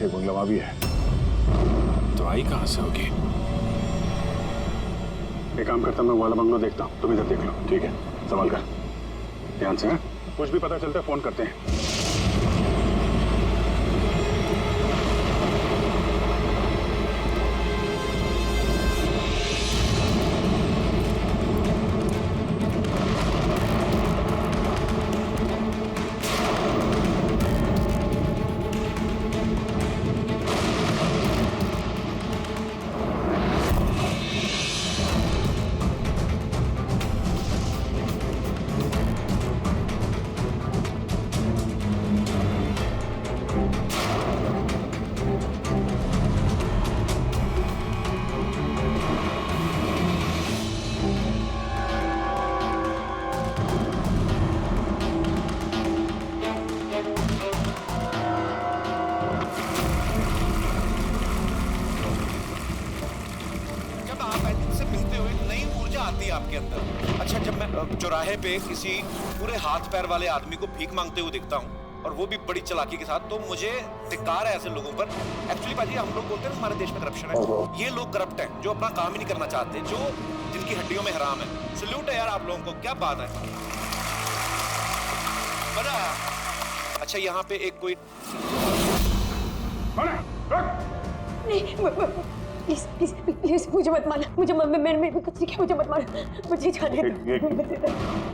एक बंगला वहां भी है। तो आई कहाँ से होगी? एक काम करता हूं, मैं वो वाला बंगला देखता हूँ, तुम इधर देख लो। ठीक है, संभाल कर, ध्यान से। कुछ भी पता चलता है फोन करते हैं। आपके अंदर। अच्छा, जब मैं चौराहे पे किसी पूरे हाथ पैर वाले आदमी को भीख मांगते हुए दिखता हूँ और वो भी बड़ी चालाकी के साथ, तो मुझे धिक्कार है ऐसे लोगों पर। एक्चुअली पाजी, हम लोग बोलते हैं हमारे देश में करप्शन है, ये लोग करप्ट हैं जो अपना काम ही नहीं करना चाहते, जो जिनकी हड्डियों में हराम है। सल्यूट है यार आप लोगों को, क्या बात है, मजा आया। अच्छा, यहाँ पे एक कोई प्लीज प्लीज प्लीज मुझे मत मारना, मुझे मैंने कुछ नहीं किया, मुझे मत मारना, मुझे जाने दो।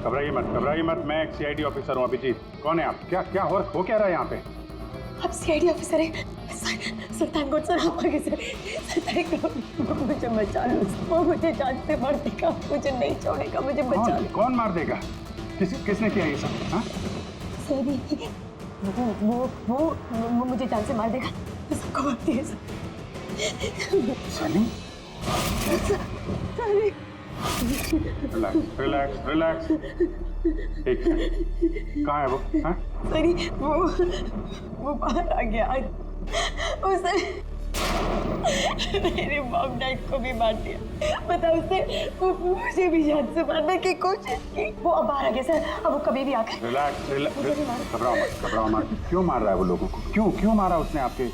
घबराइए मत, घबराइए मत, मैं एक सीआईडी ऑफिसर हूँ। अभिजीत, कौन है आप? क्या क्या हो क्या रहा है यहाँ पे? आप सीआईडी ऑफिसर हैं? सुल्तानकोट सर, आप आगे से मुझे बचा लो, वो मुझे जान से मार देगा, मुझे नहीं छोड़ेगा, मुझे बचा लो। कौन मार देगा? किसने किया ये सब? हाँ, वो मुझे जान से मार देगा, सबको मारती है sir. Sunny, relax relax relax, ठीक है। कहाँ है वो? हाँ? सनी, वो बाहर आ गया, उसे मेरे मॉम डैड को भी मार दिया, पता उसने मुझे भी जान से मारने की कोशिश की। वो अब बाहर आ गया सर, अब वो कभी भी आकर। रिलैक्स रिलैक्स, घबराओ मत, घबराओ मत। क्यों मार रहा है वो लोगों को? क्यों मारा उसने आपके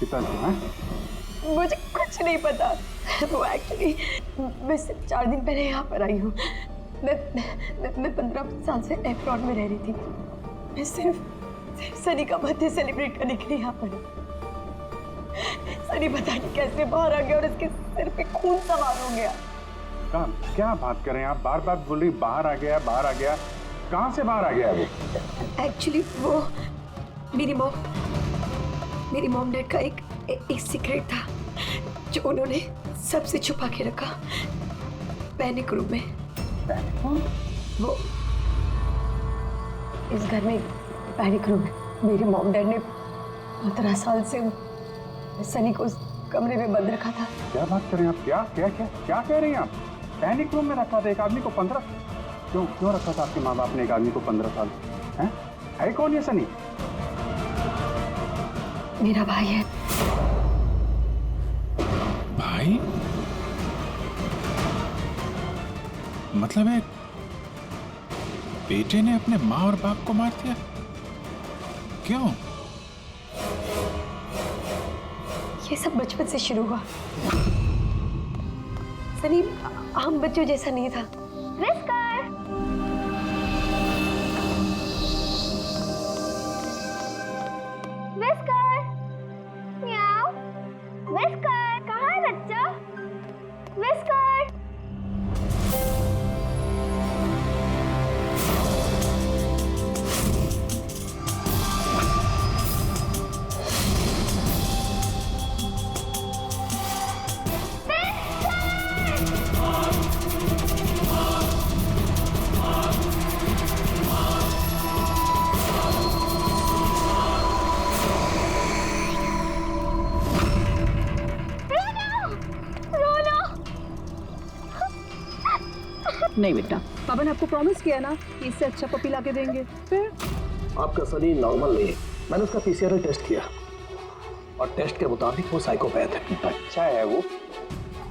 पिताजी को? मुझे कुछ नहीं पता। वो एक्चुअली मैं सिर्फ 4 दिन पहले यहाँ पर आई हूँ। मैं 15 साल से अब्रॉड में रह रही थी। मैं सिर्फ सनी का बर्थडे सेलिब्रेट करने के लिए यहाँ पर हूँ। सनी पता नहीं कैसे बाहर आ गया और इसके सिर पे खून सवार हो गया। क्या बात कर रहे हैं आप? बार बार बोल रही बाहर आ गया, बाहर आ गया। कहाँ से बाहर आ गया वो? एक्चुअली वो मेरी मॉम डैड का एक सीक्रेट था जो उन्होंने सबसे छुपा के रखा पैनिक रूम में। वो इस घर में पैनिक रूम है। मेरे मॉम डैड ने 15 साल से सनी को उस कमरे में बंद रखा था। क्या बात कर रहे हैं आप? क्या कह रही हैं आप? पैनिक रूम में रखा था एक आदमी को 15? क्यों रखा था आपके माँ बाप ने एक आदमी को 15 साल? है कौन ये सनी? मेरा भाई है। भाई? मतलब है बेटे ने अपने माँ और बाप को मार दिया? क्यों? ये सब बचपन से शुरू हुआ। सनी आम बच्चों जैसा नहीं था। विस्कर, विस्कर, म्याऊ, विस्कर, कहाँ है बच्चा? विस्कर। नहीं बेटा, पापा ने आपको प्रॉमिस किया ना कि इससे अच्छा पपी ला के देंगे। फिर आपका सनी नॉर्मल नहीं है। मैंने उसका पीसीआर टेस्ट किया और टेस्ट के मुताबिक वो साइकोपैथ है। अच्छा है वो,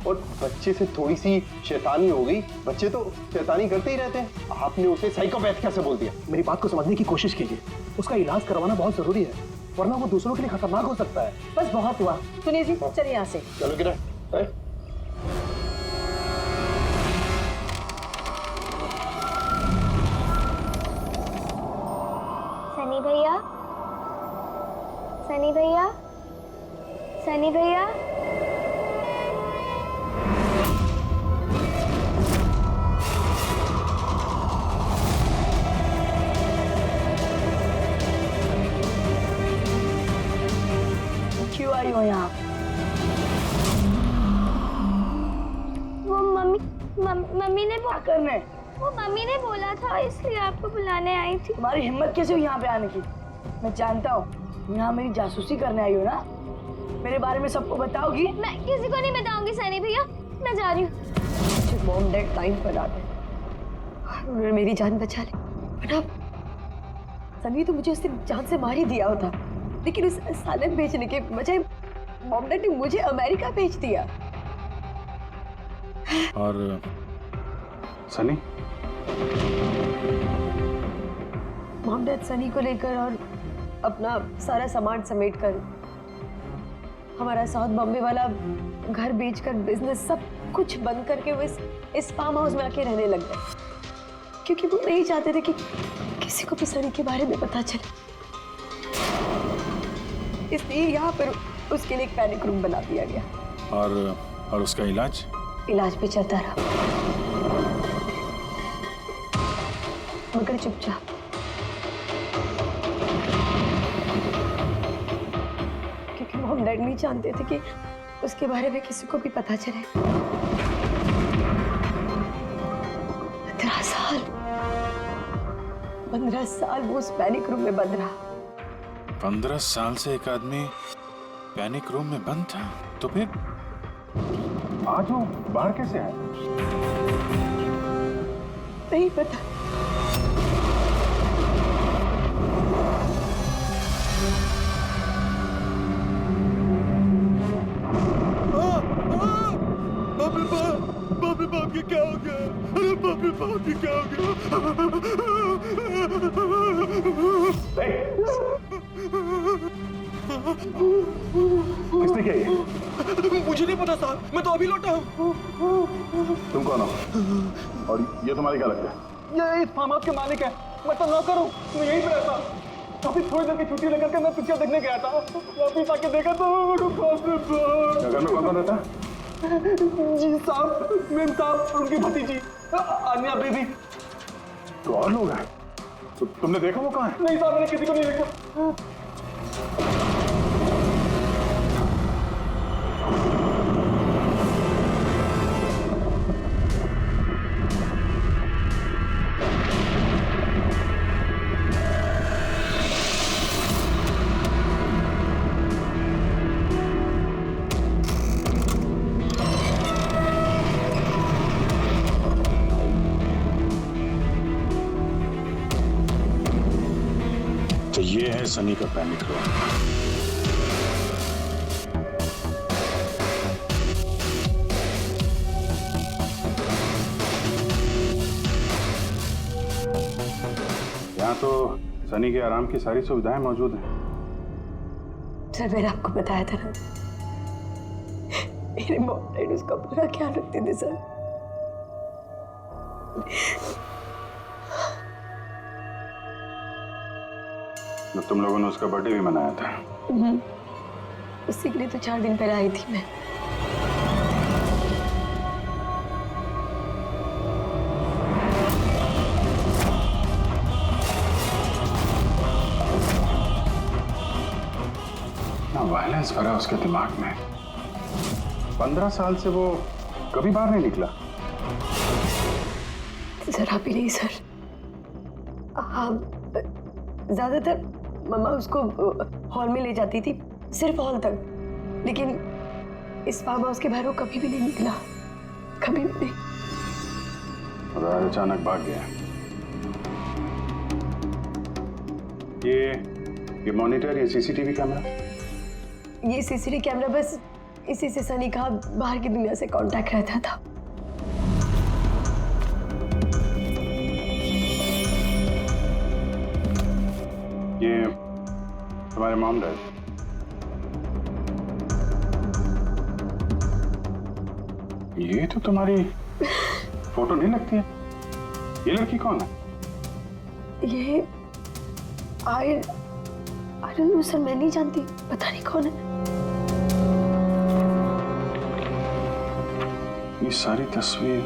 और बच्चे से थोड़ी सी शैतानी हो गई। बच्चे तो शैतानी करते ही रहते हैं, आपने उसे साइकोपैथ कैसे बोल दिया? मेरी बात को समझने की कोशिश कीजिए। उसका इलाज करवाना बहुत जरूरी है। वरना वो दूसरों के लिए खतरनाक हो सकता है। बस बहुत हुआ। सुनिए जी, चलिए यहाँ से। चलो किरण। सनी भैया, सनी भैया, सनी भैया। क्यों आई हो यहाँ? वो मम्मी ने क्या करने? वो मम्मी ने बोला था, इसलिए आपको बुलाने आई थी। तुम्हारी हिम्मत कैसे हुई यहाँ पे आने की? मैं जानता हूँ यहाँ मेरी जासूसी करने आई हो ना। मेरे बारे में सबको बताओगी? मैं किसी को नहीं बताऊंगी सनी भैया, मैं जा रही हूँ। मॉम डैड टाइम पर आ गए और उन्होंने मेरी जान बचा ली। बट अब सनी तो मुझे उसने जान से मार ही दिया होता, लेकिन उस सालन भेजने के बजाय मॉम डैड ने मुझे अमेरिका भेज दिया। और सनी, मॉम डैड सनी को लेकर और अपना सारा सामान समेट कर हमारा साउथ बॉम्बे वाला घर बेचकर बिजनेस सब कुछ बंद करके वो इस फार्म हाउस में आके रहने लग गए, क्योंकि वो नहीं चाहते थे कि किसी को भी सनी के बारे में पता चले। इसलिए यहाँ पर उसके लिए एक पैनिक रूम बना दिया गया। और उसका इलाज इलाज भी चलता रहा, मगर चुपचाप। क्योंकि मॉम डैड नहीं जानते थे कि उसके बारे में किसी को भी पता चले। 15 साल वो उस पैनिक रूम में बंद रहा। 15 साल से एक आदमी पैनिक रूम में बंद था, तो फिर आज वो बाहर कैसे आए? नहीं पता। बाप ये क्या हो गया? अरे बाप ये क्या हो गया? किसने किया ये? मुझे नहीं पता साहब, मैं तो अभी लौटा हूँ। तुम कौन हो? और ये तुम्हारी क्या लगता है? ये इस फार्म हाउस के मालिक है, मैं तो नौकर हूँ, मैं यहीं पे रहता। अभी थोड़ी देर की छुट्टी लेकर के मैं पिक्चर देखने गया था, वापिस आके देखा तो घर में कौन रहता है? जी साहब, मेम साहब, उनकी भतीजी आन्या बेबी। तो और लोग हैं? तो तुमने देखा वो कहाँ है? नहीं साहब, मैंने किसी को नहीं देखा। तो ये है सनी का पैनिक रूम। यहाँ तो सनी के आराम की सारी सुविधाएं मौजूद हैं। सर, मैंने आपको बताया था ना, मेरे मॉम डैड उसका पूरा ख्याल रखते थे सर। तो तुम लोगों ने उसका बर्थडे भी मनाया था। उसी के लिए तो 4 दिन पहले आई थी मैं। ना वायलेंस भरा उसके दिमाग में। 15 साल से वो कभी बाहर नहीं निकला। जरा भी नहीं सर। हाँ, ज्यादातर मम्मा उसको हॉल में ले जाती थी, सिर्फ हॉल तक, लेकिन इस फार्म हाउस के बाहर वो कभी भी नहीं निकला, कभी भी नहीं। और आज अचानक भाग गया। ये मॉनिटर, ये सीसीटीवी कैमरा? ये सीसीटीवी कैमरा बस इसी से सनी का बाहर की दुनिया से कांटेक्ट रहता था। तुम्हारे मॉम डैड। ये तो तुम्हारी फोटो नहीं लगती है। ये लड़की कौन है? ये आई डोंट नो सर, मैं नहीं जानती, पता नहीं कौन है। ये सारी तस्वीर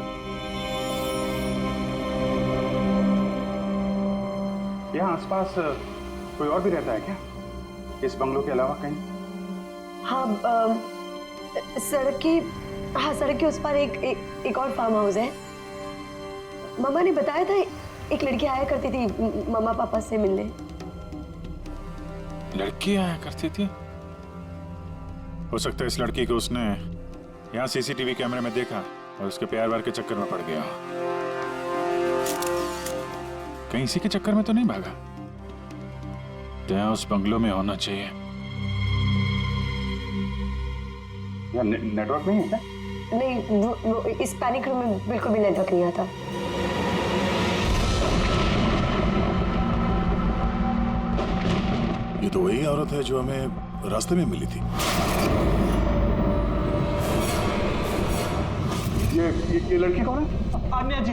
यहाँ आसपास कोई और भी रहता है क्या, इस बंगलों के अलावा कहीं? हाँ, सड़क के उस पर एक और फार्म हाउस है। मामा ने बताया था एक लड़की आया करती थी मामा पापा से मिलने। लड़की आया करती थी? हो सकता है इस लड़की को उसने यहाँ सीसीटीवी कैमरे में देखा और उसके प्यार वार के चक्कर में पड़ गया। कहीं इसी के चक्कर में तो नहीं भागा? तो यहाँ उस बंगलो में होना चाहिए। यार नेटवर्क नहीं है क्या? नहीं, वो इस पैनिक रूम में बिल्कुल भी नेटवर्क नहीं आता। ये तो वही औरत है जो हमें रास्ते में मिली थी। ये लड़की कौन है? आन्या जी।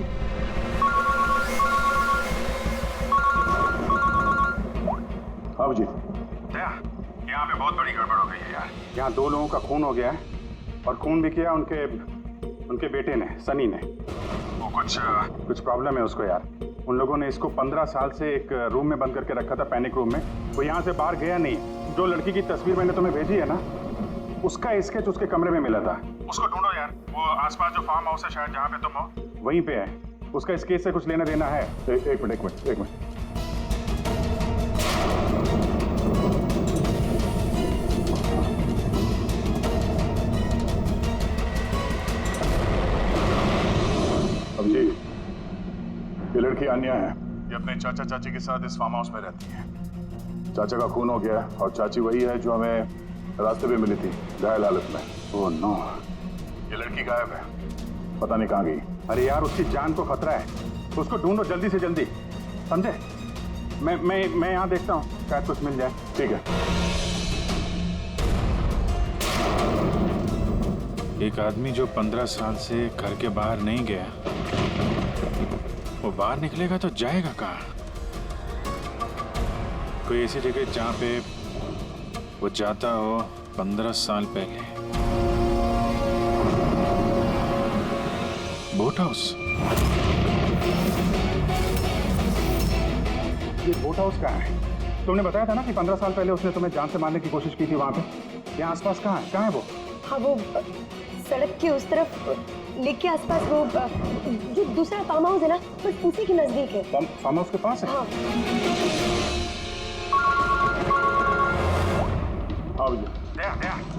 हाँ जी। यहाँ पे बहुत बड़ी गड़बड़ हो गई है यार। यहाँ 2 लोगों का खून हो गया है और खून भी किया उनके बेटे ने, सनी ने। वो कुछ प्रॉब्लम है उसको यार। उन लोगों ने इसको 15 साल से एक रूम में बंद करके रखा था, पैनिक रूम में। वो यहाँ से बाहर गया नहीं। जो लड़की की तस्वीर मैंने तुम्हें भेजी है ना, उसका स्केच उसके कमरे में मिला था। उसको ढूंढो यार। वो आसपास जो फार्म हाउस है शायद जहाँ पे तुम हो, वहीं पे है। उसका स्केच से कुछ लेना देना है। एक मिनट। अब जी, ये लड़की आन्या है। ये अपने चाचा चाची के साथ इस फार्म हाउस में रहती है। चाचा का खून हो गया और चाची वही है जो हमें रास्ते पे मिली थी, घायल हालत में। ओह नो, ये लड़की गायब है, पता नहीं कहाँ गई। अरे यार, उसकी जान को खतरा है, उसको ढूंढो जल्दी से जल्दी, समझे? मैं यहाँ देखता हूँ, शायद कुछ मिल जाए। ठीक है। एक आदमी जो 15 साल से घर के बाहर नहीं गया, वो बाहर निकलेगा तो जाएगा कहाँ? कोई ऐसी जगह जहाँ पे वो जाता हो 15 साल पहले। Boat house. ये बोट हाउस कहाँ है? तुमने बताया था ना कि 15 साल पहले उसने तुम्हें जान से मारने की कोशिश की थी वहाँ पे। यहाँ आसपास कहाँ है वो? हाँ, वो सड़क के उस तरफ, लेक के आसपास, वो जो दूसरा फार्म हाउस है ना, बस उसी के नजदीक है। फार्म हाउस के पास है? हाँ।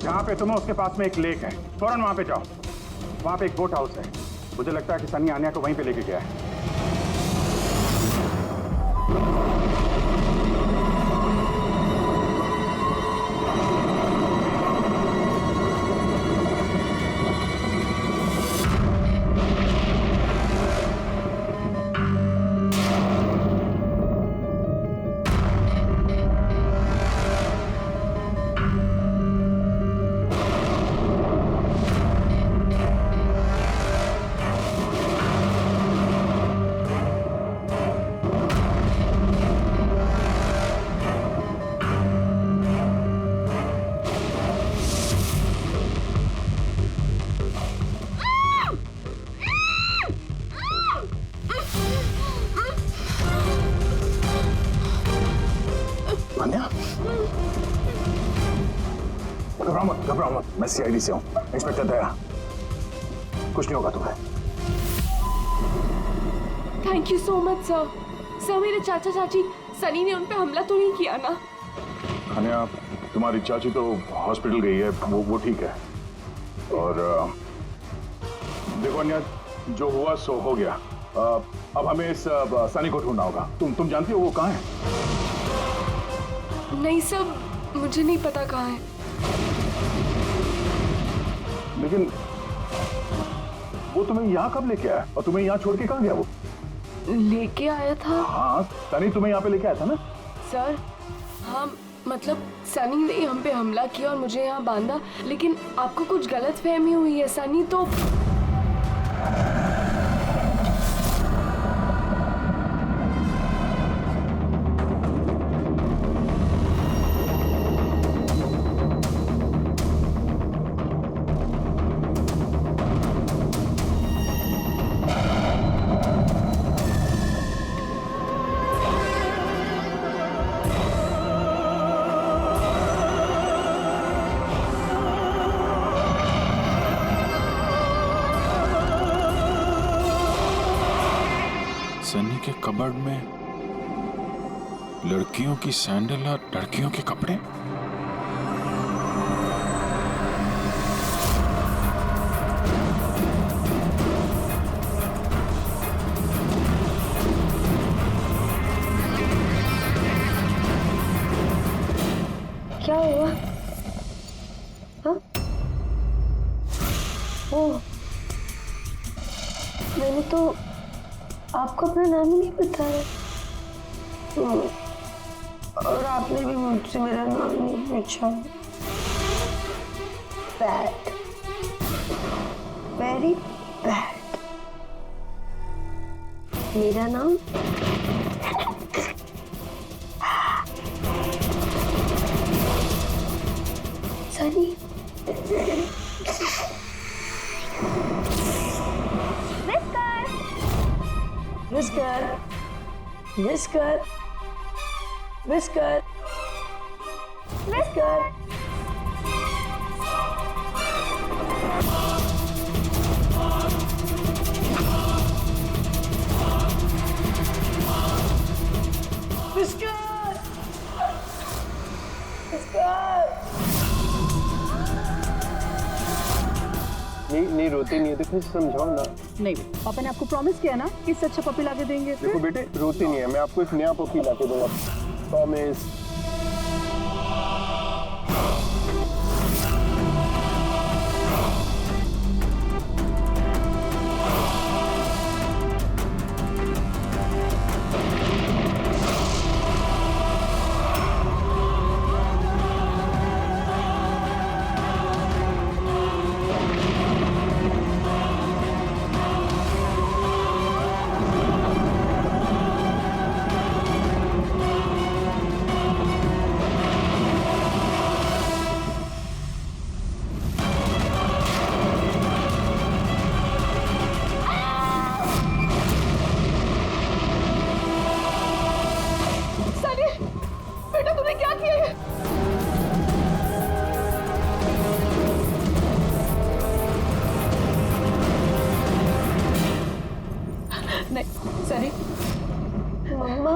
जहाँ पे तुम हो उसके पास में एक लेक है, फौरन वहाँ पे जाओ। वहाँ पे एक बोट हाउस है। मुझे लगता है कि सनी आन्या को वहीं पे लेके गया है। घबराओ मत, मैं सीआईडी से हूँ, इंस्पेक्टर दया। कुछ नहीं होगा तुम्हें। Thank you so much sir. Sir, मेरे चाचा चाची सनी ने उन पे हमला तो नहीं किया ना? अनया, तुम्हारी चाची तो हॉस्पिटल गई है, वो ठीक है। और देखो अनया, जो हुआ सो हो गया। अब हमें इस सनी को ढूंढना होगा। तुम जानती हो वो कहाँ है? नहीं सर, मुझे नहीं पता कहाँ है। लेकिन वो तुम्हें यहाँ कब लेके आया और तुम्हें यहाँ छोड़ के कहाँ गया वो? लेके आया था। हाँ, सनी तुम्हें यहाँ पे लेके आया था ना? सर, हाँ, मतलब सनी ने हम पे हमला किया और मुझे यहाँ बांधा, लेकिन आपको कुछ गलतफहमी हुई है। सनी तो सनी के कबर्ड में लड़कियों की सैंडल और लड़कियों के कपड़े। क्या हुआ? हाँ? ओह, मैंने तो आपको अपना नाम ही नहीं बताया। और आपने भी मुझसे मेरा नाम नहीं पूछा। Bad, very bad. मेरा नाम Sunny. Whisker, whisker, whisker, whisker. Whisker, whisker. नहीं रोती नहीं है, देखो समझाओ ना। नहीं, पापा ने आपको प्रॉमिस किया ना कि इससे अच्छा पपी लाके देंगे। देखो बेटे, रोती नहीं है, मैं आपको एक नया पपी लाके दूंगा, प्रॉमिस। नहीं सनी, मम्मा,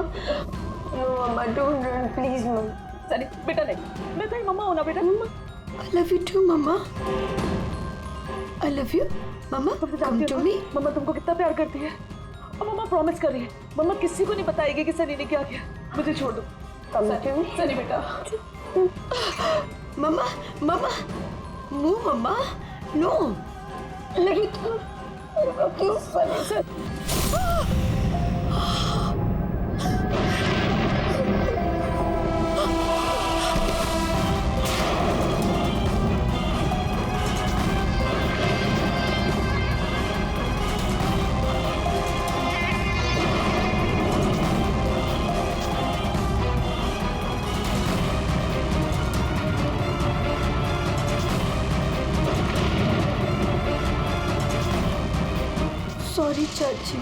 no mamma, don't run please मम्मा। सनी बेटा नहीं, मैं तेरी मम्मा हूँ ना बेटा। मम्मा I love you too mamma, I love you mamma, come to me। मम्मा तुमको कितना प्यार करती है और मम्मा प्रॉमिस कर रही है मम्मा किसी को नहीं बताएगी कि सनी ने क्या किया। मुझे छोड़ दो। come to me सनी बेटा। मम्मा, मम्मा, no मम्मा, no। लेकिन क्यों सनी से? सॉरी चाची।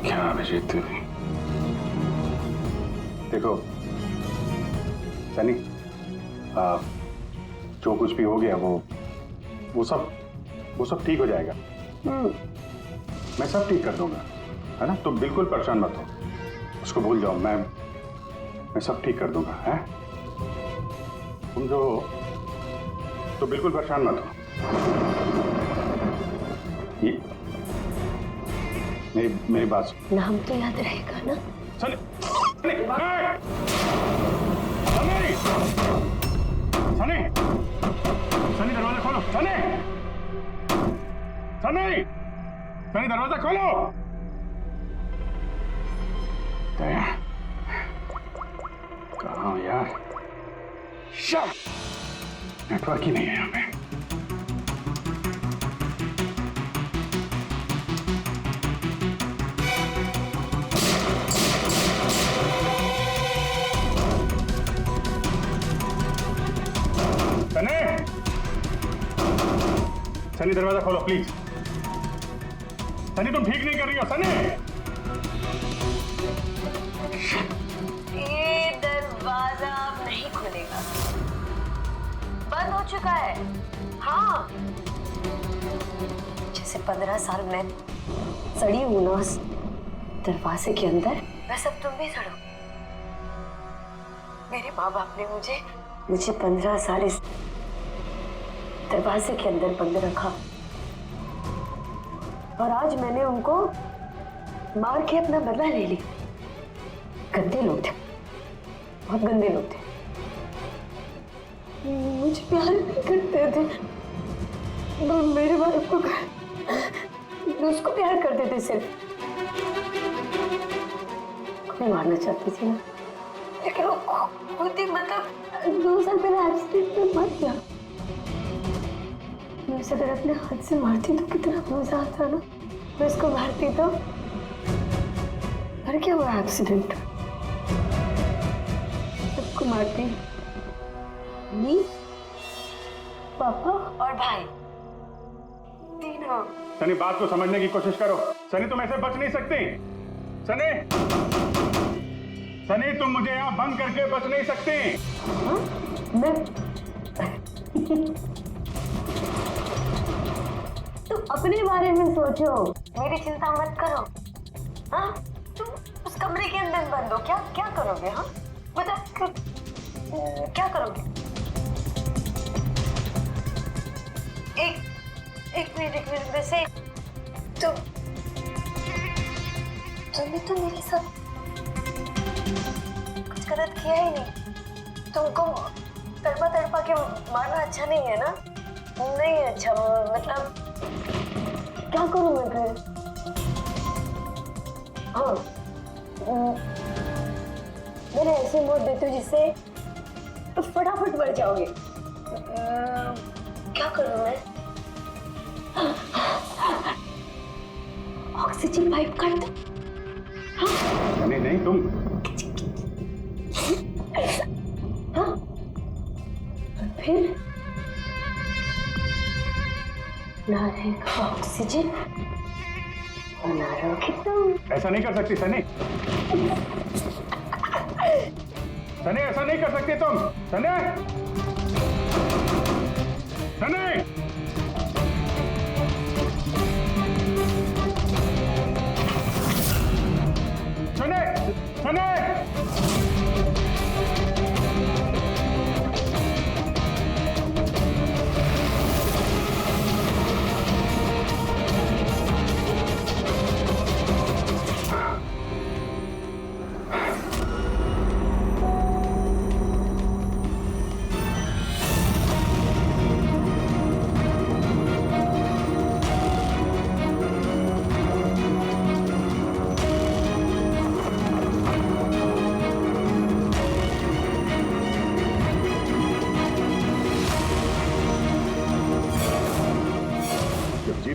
क्या अभिजीत, देखो सनी, जो कुछ भी हो गया वो सब ठीक हो जाएगा। मैं सब ठीक कर दूंगा, है ना? तुम बिल्कुल परेशान मत हो, उसको भूल जाओ। मैं सब ठीक कर दूंगा, है? तुम जो तो बिल्कुल परेशान मत हो। ये मेरी बात सुन। नाम तो याद रहेगा ना? सनी, सनी, सनी दरवाजा खोलो, सनी, सनी, सनी दरवाजा खोलो। दया, कहाँ हूँ यार? नेटवर्क ही नहीं है यहाँ पे। सनी, सनी दरवाजा खोलो प्लीज। सनी तुम ठीक नहीं कर रही हो सनी। ये दरवाजा अब नहीं खुलेगा, बंद हो चुका है। हाँ, जैसे 15 साल में सड़ी हूं ना उस दरवाजे के अंदर, वैसे अब तुम भी सड़ो। मेरे माँ बाप ने मुझे 15 साल इस दरवाजे के अंदर बंद रखा और आज मैंने उनको मार के अपना बदला ले लिया। गंदे लोग थे, बहुत गंदे लोग थे, मुझे प्यार नहीं करते थे। मेरे बाप को उसको प्यार करते थे सिर्फ। मैं मारना चाहती थी ना, लेकिन वो खुद ही मतलब 2 साल पहले एक्सीडेंट में मर गया। मैं उसे अगर अपने हाथ से मारती तो कितना मजा आता ना। मैं उसको मारती तो मर क्या हुआ एक्सीडेंट। सबको मारती, मम्मी, पापा और भाई, तीनों। सनी बात को समझने की कोशिश करो। सनी तुम ऐसे बच नहीं सकती। सनी, सनी तुम मुझे यहाँ बंद करके बच नहीं सकती। हाँ? मैं तुम अपने बारे में सोचो, मेरी चिंता मत करो। हाँ, तुम उस कमरे के अंदर बंद हो, क्या करोगे? हाँ मतलब क्या करोगे? एक मिनट वैसे तुमने तो मेरे साथ कुछ गलत किया ही नहीं। तुमको तड़पा के मारना अच्छा नहीं है ना? नहीं अच्छा, मतलब क्या करूं मैं फिर? हाँ, मैंने ऐसे मौत देती हूँ जिससे फटाफट मर जाओगे। क्या करूं मैं? ऑक्सीजन पाइप काट दो। हाँ? नहीं तुम। हाँ? फिर ना रहेगा ऑक्सीजन और ना रहोगे तुम। ऐसा नहीं कर सकती सनी। सनी ऐसा नहीं कर सकती तुम। सनी, सनी, सनी, सनी।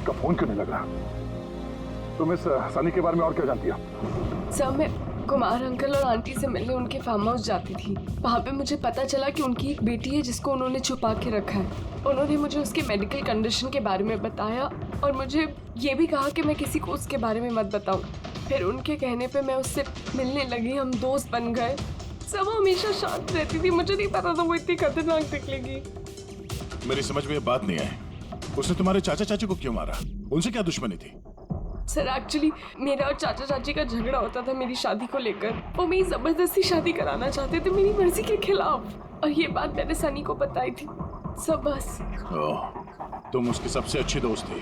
का फोन क्यों नहीं लग रहा? तुम इस सनी के बारे में और क्या जानती हो? सर, मैं कुमार अंकल और आंटी से मिलने उनके फार्म हाउस जाती थी। वहाँ पे मुझे पता चला कि उनकी एक बेटी है जिसको उन्होंने छुपा के रखा है। उन्होंने मुझे उसके मेडिकल कंडीशन के बारे में बताया और मुझे ये भी कहा कि मैं किसी को उसके बारे में मत बताऊँ। फिर उनके कहने पे मैं उससे मिलने लगी, हम दोस्त बन गए। सब हमेशा शांत रहती थी, मुझे नहीं पता था वो इतनी खतरनाक निकलेगी। मेरी समझ में ये बात नहीं आई, उसने तुम्हारे चाचा चाची को क्यों मारा? उनसे क्या दुश्मनी थी? सर, एक्चुअली मेरा और चाचा चाची का झगड़ा होता था मेरी शादी को लेकर। वो मेरी जबरदस्ती शादी कराना चाहते थे मेरी मर्जी के खिलाफ, और ये बात मैंने सनी को बताई थी। सब बस। तुम उसकी सबसे अच्छी दोस्त थी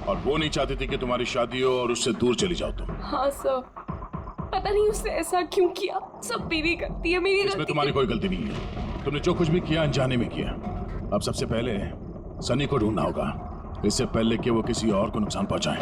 और वो नहीं चाहती थी कि तुम्हारी शादी हो और उससे दूर चली जाओ तुम। हाँ सर, पता नहीं उसने ऐसा क्यों किया। सब मेरी गलती है, मेरी इसमें तुम्हारी कोई गलती नहीं है। तुमने जो कुछ भी किया अनजाने में किया। अब सबसे पहले सनी को ढूंढना होगा, इससे पहले कि वो किसी और को नुकसान पहुंचाए।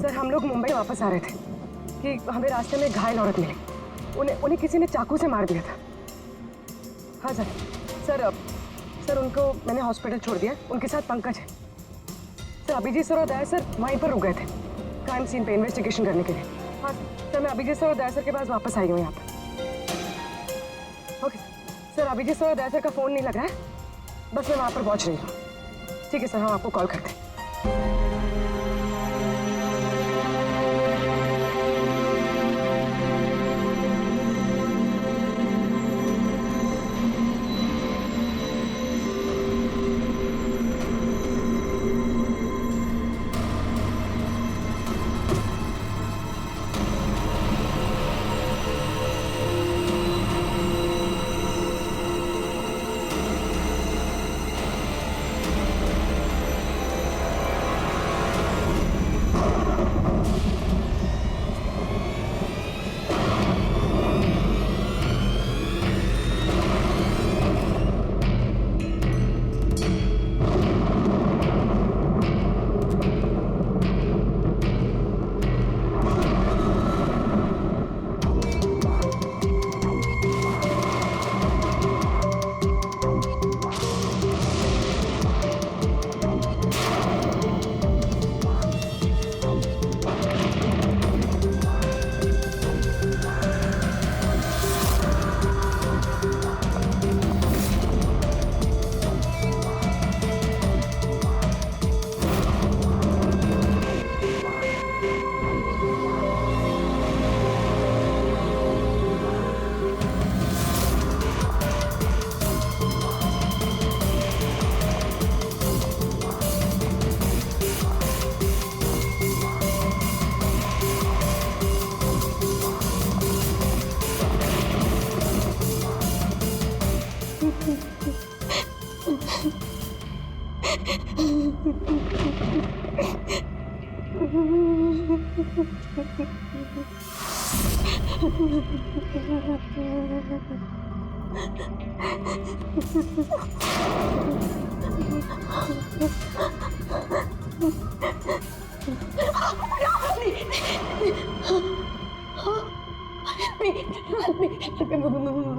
सर हम लोग मुंबई वापस आ रहे थे कि हमें रास्ते में घायल औरत मिली। उन्हें किसी ने चाकू से मार दिया था। हाँ सर उनको मैंने हॉस्पिटल छोड़ दिया। उनके साथ पंकज है। सर अभिजीत सर और दया सर वहीं पर रुक गए थे क्राइम सीन पे इन्वेस्टिगेशन करने के लिए। हाँ सर मैं अभिजीत सर और दया सर के पास वापस आई हूँ यहाँ पर। ओके सर अभिजीत सर और दया सर का फ़ोन नहीं लग रहा है, बस मैं वहाँ पर पहुँच रही हूँ। ठीक है सर, हम आपको कॉल करते हैं।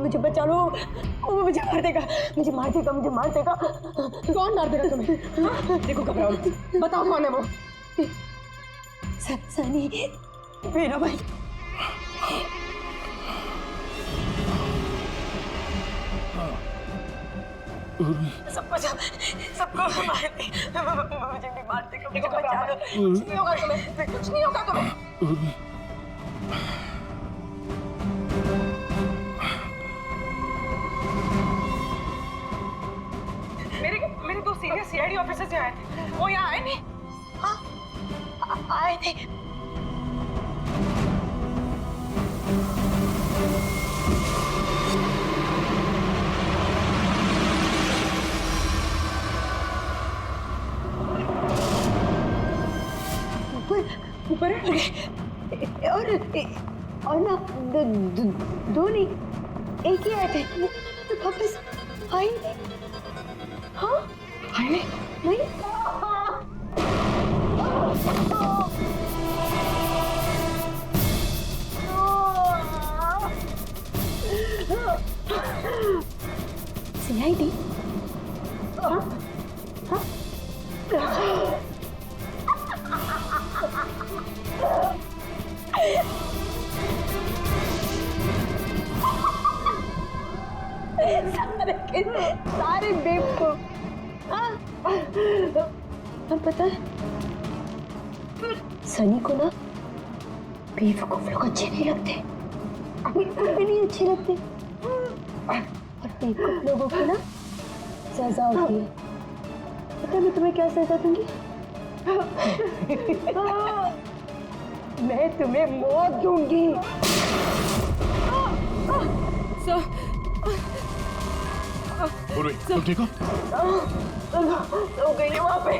मुझे बचा लो, वो मुझे मार देगा, मुझे मार देगा, मुझे मार देगा। कौन मार देगा तुम्हें? देखो घबराओ मत, बताओ कौन है वो? सनी, मेरा भाई। सबको मार दे, मुझे भी मार देगा, मुझे बचा लो। कुछ नहीं होगा तुम्हें, कुछ नहीं होगा तुम्हें। मेरे दो सीनियर सीआईडी ऑफिसर्स यहाँ आए थे, वो यहाँ आए नहीं? हाँ आए थे। ऊपर और ना दो नहीं, एक ही आए थे, तो वापस आए नहीं। हाँ आए नहीं। सीआईडी? हाँ हाँ सारे बेवकूफ। और पता है सनी को ना बेवकूफ लोग अच्छे नहीं लगते, बिल्कुल भी नहीं अच्छे लगते। और बेवकूफ लोगों की ना सजा होती है। पता है मैं तुम्हें क्या सजा दूंगी? मैं तुम्हें मौत दूंगी। सर पूर्वी, तुम ठीक हो? हो गई है वहां पे।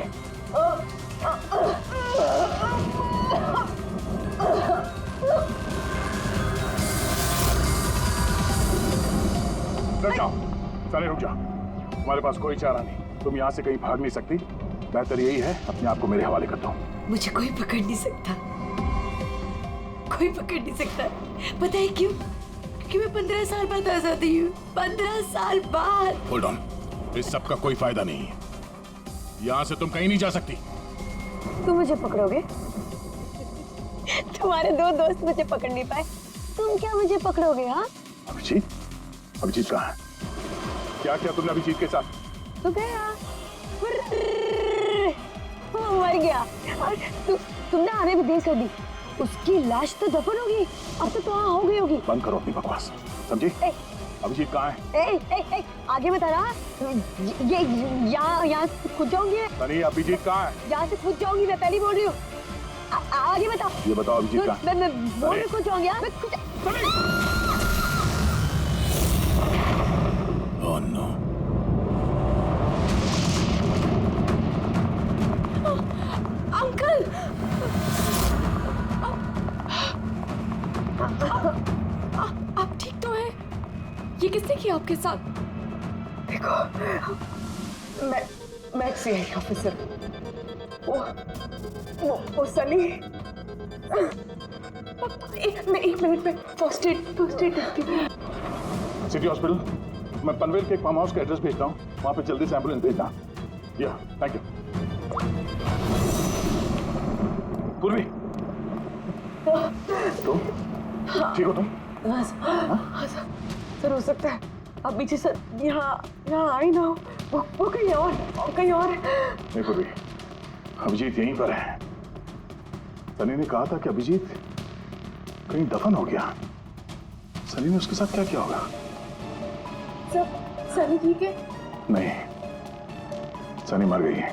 रुक जाओ, सनी रुक जाओ। तुम्हारे पास कोई चारा नहीं, तुम यहाँ से कहीं भाग नहीं सकती। बेहतर यही है अपने आप को मेरे हवाले कर दो। मुझे कोई पकड़ नहीं सकता, कोई पकड़ नहीं सकता। पता है क्यों? क्योंकि मैं 15 साल बाद आजादी हूँ। 15 साल बाद। होल्ड ऑन, इस सब का कोई फायदा नहीं है। यहाँ से तुम कहीं नहीं जा सकती। तुम मुझे पकड़ोगे? तुम्हारे 2 दोस्त मुझे पकड़ नहीं पाए, तुम क्या मुझे पकड़ोगे? हाँ, अभिजीत, अभिजीत कहाँ है? क्या किया तुमने अभिजीत के साथ? तो गया, वो मर गया और तुमने आने भी देर कर दी। उसकी लाश तो दफन होगी, अब तो वहाँ हो गई होगी। बंद करो अपनी बकवास, समझी? अभिजीत कहाँ है? आगे बता रहा, ये यहाँ से कूद जाऊंगी। सनी, अभिजीत कहाँ है? यहाँ से कूद जाऊंगी, मैं पहले बोल रही हूँ। आगे बताओ। ये बताओ अभिजीत कहाँ है? मैं बोल रही कूद जाऊंगी। Oh no. अंकल, आप ठीक तो हैं? ये किसने किया आपके साथ? देखो, मैं सीआईडी ऑफिसर। वो सनी। एक मिनट में फर्स्ट एड करती हूँ। सिटी हॉस्पिटल, मैं पनवेल के एक फार्म हाउस का एड्रेस भेजता हूँ, वहाँ पे जल्दी से एम्बुलेंस भेजना। या, थैंक यू। पूर्वी, तुम ठीक हो? तुम हाँ सर, हो सकता है अभी जी सर यहाँ आई ना हो, वो कहीं और नहीं पूर्वी, अभिजीत यहीं पर है। सनी ने कहा था कि अभिजीत कहीं दफन हो गया। सनी ने उसके साथ क्या किया होगा? सर, सनी ठीक है? नहीं, सनी मर गई है।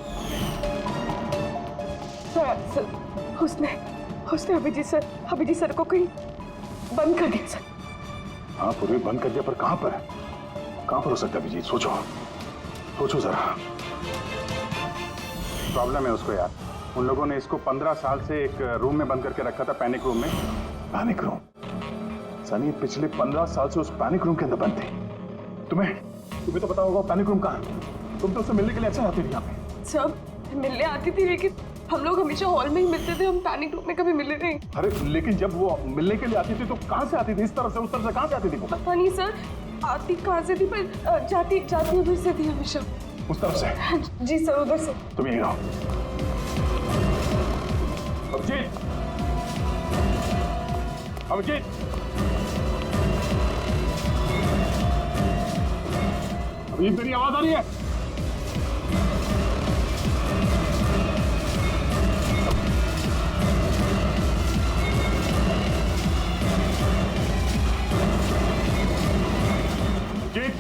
सर, उसने अभिजीत सर को कहीं बंद कर दिया सर। हाँ पूर्वी, बंद कर दिया, पर कहां पर हो सकता है अभिजीत? सोचो जरा। प्रॉब्लम है उसको यार। उन लोगों ने इसको 15 साल से एक रूम में बंद करके रखा था, पैनिक रूम में। Panic room? सनी पिछले 15 साल से उस पैनिक रूम के अंदर बंद थी। तुम्हें तो पता होगा पैनिक रूम कहाँ है। तुम तो उससे मिलने के लिए अक्सर आती थी यहाँ पे। सब मिलने आती थी, लेकिन हम लोग हमेशा हॉल में ही मिलते थे, हम पैनिक रूम में कभी मिले नहीं। अरे लेकिन जब वो मिलने के लिए आती थी तो कहाँ से आती थी? इस तरफ से, उस तरफ से कहाँ से आती थी? पता नहीं सर, आती कहाँ से थी, पर जाती उधर से थी हमेशा। उस तरफ से? जी सर, उधर से। तुम यहीं रहो। अभिजीत, अभिजीत, अभिजीत, मेरी आवाज आ रही है? अभिजीत,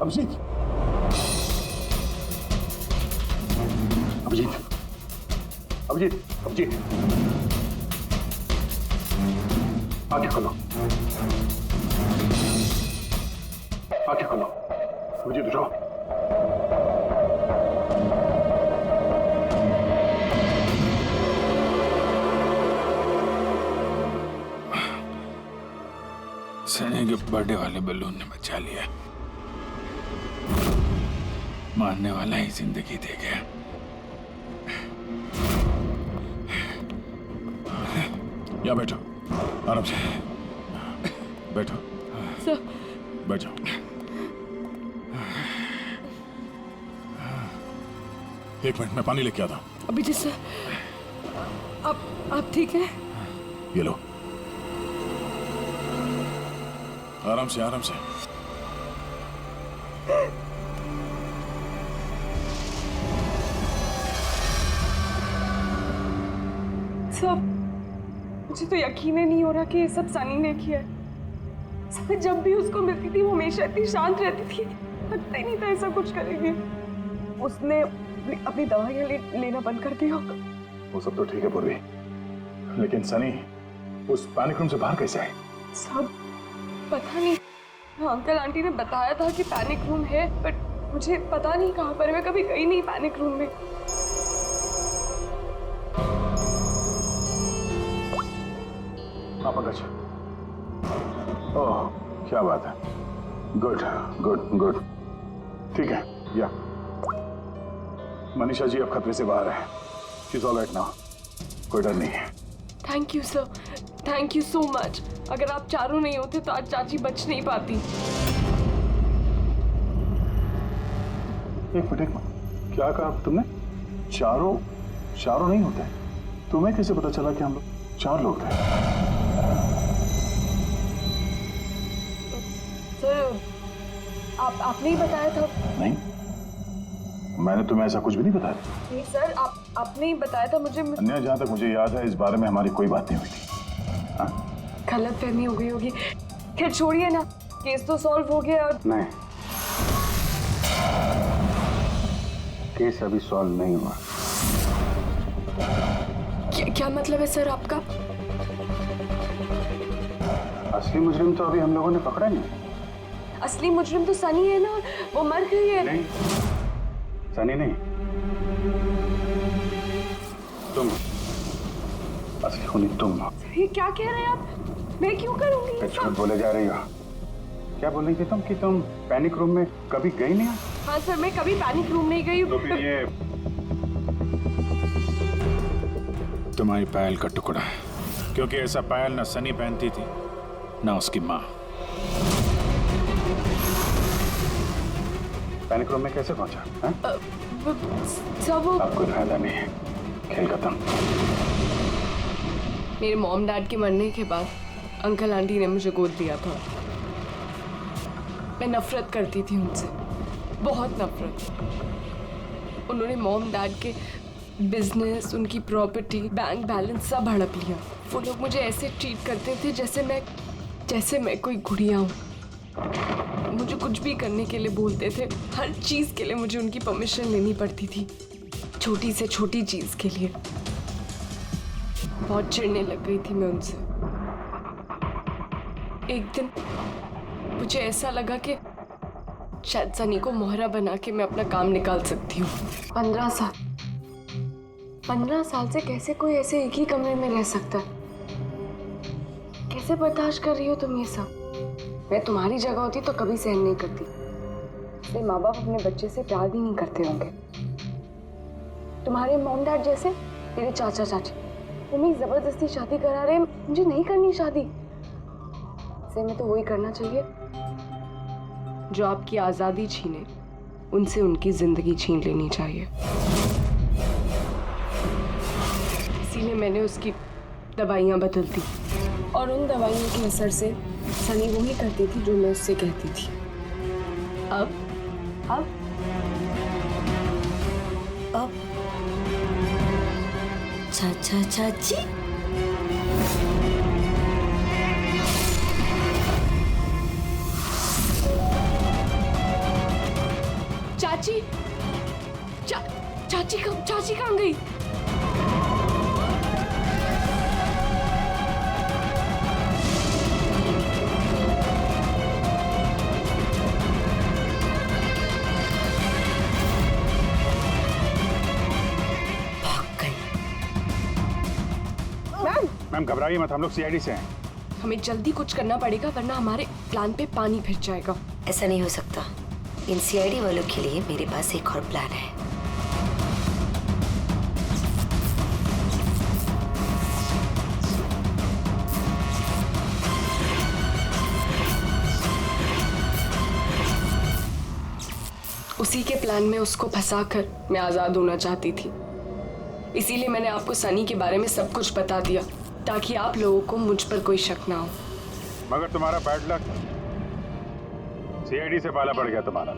अभिजीत, अभिजीत, अभिजीत, अभिजीत, आंखें खोलो, आंखें खोलो। अभिजीत उठो। सनी के बर्थडे वाले बलून ने बचा लिया, मारने वाला ही जिंदगी दे गया। यहाँ बैठो, आराम से बैठो। सर, बैठ जाओ। एक मिनट, मैं पानी लेके आता हूँ। अभिजीत सर, आप ठीक है? ये लो, आराम से, आराम से। मुझे तो यकीन ही नहीं हो रहा कि ये सब सनी ने किया है। मैं जब भी उसको मिलती थी वो हमेशा इतनी शांत रहती थी, लगता ही नहीं था ऐसा कुछ करेगी। उसने अपनी दवाइयाँ लेना बंद कर दिया। वो सब तो ठीक है पूर्वी, लेकिन सनी उस पैनिक रूम से बाहर कैसे आए? सब पता नहीं। अंकल आंटी ने बताया था कि पैनिक रूम है, बट मुझे पता नहीं कहाँ पर है। मैं कभी गई नहीं पैनिक रूम में। हाँ पंकज। ओह क्या बात है, गुड गुड गुड, ठीक है। या मनीषा जी अब खतरे से बाहर है। She is all right now, कोई डर नहीं है। Thank you sir, thank you so much. अगर आप चारों नहीं होते तो आज चाची बच नहीं पाती। एक मिनट क्या कहा तुमने? चारों नहीं होते? तुम्हें कैसे पता चला कि हम लोग 4 लोग थे? सर आपने ही बताया था। नहीं, मैंने तुम्हें ऐसा कुछ भी नहीं बताया। नहीं सर, आपने ही बताया था मुझे। अन्य जहाँ तक मुझे याद है इस बारे में हमारी कोई बात नहीं हुई थी। हाँ? गलतफहमी हो गई होगी। खैर छोड़िए ना, केस तो सॉल्व हो गया। और नहीं, केस अभी सॉल्व नहीं हुआ। क्या मतलब है सर आपका? असली मुजरिम तो अभी हम लोगों ने पकड़ा नहीं। असली मुजरिम तो सनी है ना, वो मर गई है। नहीं, सनी नहीं, तुम असली खूनी तुम हो। सर ये क्या कह रहे हैं आप? मैं क्यों करूंगी? झूठ बोले जा रही हो। क्या बोल रही थी तुम कि तुम पैनिक रूम में कभी गई नहीं? हाँ सर, मैं कभी पैनिक रूम नहीं गई। तो फिर ये तुम्हारी पायल का टुकड़ा है, क्योंकि ऐसा पायल ना सनी पहनती थी ना उसकी माँ। पैनिक रूम में कैसे पहुंचा? सब वो अब कोई फायदा नहीं है, खेल खत्म। मेरे मॉम डैड के मरने के बाद अंकल आंटी ने मुझे गोद लिया था। मैं नफरत करती थी उनसे, बहुत नफरत। उन्होंने मॉम डैड के बिजनेस, उनकी प्रॉपर्टी, बैंक बैलेंस सब हड़प लिया। वो लोग मुझे ऐसे ट्रीट करते थे जैसे मैं कोई गुड़िया हूँ। मुझे कुछ भी करने के लिए बोलते थे, हर चीज़ के लिए मुझे उनकी परमिशन लेनी पड़ती थी, छोटी से छोटी चीज़ के लिए। बहुत चिढ़ने लग गई थी मैं उनसे। एक दिन मुझे ऐसा लगा कि शायद सनी को मोहरा बना के मैं अपना काम निकाल सकती हूँ। 15 साल से कैसे कोई ऐसे एक ही कमरे में रह सकता है? कैसे बर्दाश्त कर रही हो तुम ये सब? मैं तुम्हारी जगह होती तो कभी सहन नहीं करती। इसलिए माँ बाप अपने बच्चे से प्यार भी नहीं करते होंगे। तुम्हारे मॉम डैड जैसे मेरे चाचा चाची, वो मेरी जबरदस्ती शादी करा रहे। मुझे नहीं करनी शादी। इसलिए मैं तो वही करना चाहिए जो आपकी आज़ादी छीने, उनसे उनकी जिंदगी छीन लेनी चाहिए। इसीलिए मैंने उसकी दवाइयाँ बदल दी, और उन दवाइयों के असर से सनी वही करती थी जो मैं उससे कहती थी। अब चाचा चाची, चाची कहाँ गई? मैम घबराइए मत, हम लोग सीआईडी से हैं। हमें जल्दी कुछ करना पड़ेगा वरना हमारे प्लान पे पानी फिर जाएगा। ऐसा नहीं हो सकता। इन सीआईडी वालों के लिए मेरे पास एक और प्लान है। उसी के प्लान में उसको फंसाकर मैं आजाद होना चाहती थी। इसीलिए मैंने आपको सनी के बारे में सब कुछ बता दिया, ताकि आप लोगों को मुझ पर कोई शक ना हो। मगर तुम्हारा बैड लक, सीआईडी से पाला पड़ गया तुम्हारा।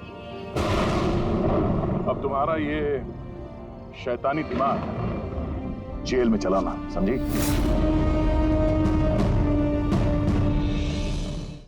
अब तुम्हारा ये शैतानी दिमाग जेल में चलाना, समझी?